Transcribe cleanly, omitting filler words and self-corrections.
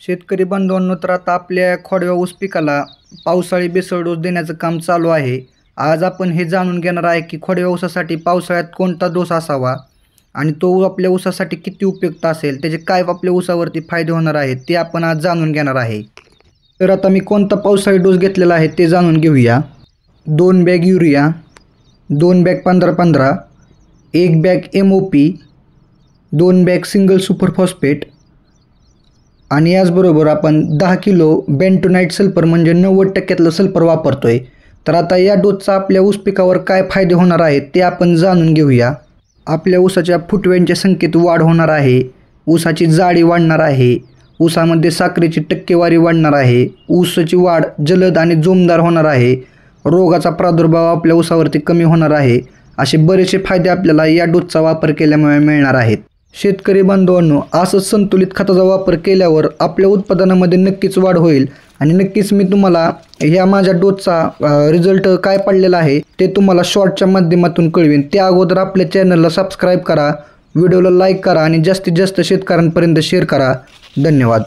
शेतकरी बांधवांनो, तर आता आपल्या खोडव्या ऊस पिकाला पावसाळी बेसळ डोस देण्याचं काम चालू आहे। आज आपण हे जाणून घेणार आहे की खोडव्या ऊसासाठी पावसाळ्यात कोणता डोस असावा आणि तो आपल्या ऊसासाठी किती उपयुक्त असेल, त्याचे काय आपल्या ऊसावरती फायदे होणार आहेत ते आपण आज जाणून घेणार आहे। तर आता मी कोणता पावसाळी डोस घेतलेला आहे ते जाणून घेऊया। 2 bag urea, 2 bag 15-15, 1 bag MOP, 2 bag single super phosphate आणि याचबरोबर आपण 10 किलो बेंटोनाइट सल्फर म्हणजे 90% सल्फर वापरतोय। तर आता या डोसचा आपल्या ऊस पिकावर काय फायदे होणार आहेत ते आपण जाणून घेऊया। आपल्या ऊसाच्या फुटव्यांच्या संख्येत वाढ होणार आहे, ऊसाची जाडी वाढणार आहे, ऊसामध्ये साखरेची टक्केवारी वाढणार आहे, ऊसाची वाढ जलद आणि जोमदार होणार आहे, रोगाचा प्रादुर्भाव आपल्या ऊसावरती कमी होणार आहे। असे बरेचसे फायदे आपल्याला या डोसचा वापर केल्यामुळे मिळणार आहेत। शेतकरी बांधवांनो, असंच संतुलित खताचा वापर केल्यावर आपल्या उत्पादनामध्ये नक्कीच वाढ होईल आणि नक्कीच मी तुम्हाला ह्या माझ्या डोसचा रिझल्ट काय पडलेला आहे ते तुम्हाला शॉर्टच्या माध्यमातून कळवेन। त्या अगोदर आपल्या चॅनलला सबस्क्राईब करा, व्हिडिओला लाईक करा आणि जास्तीत जास्त शेतकऱ्यांपर्यंत शेअर करा। धन्यवाद।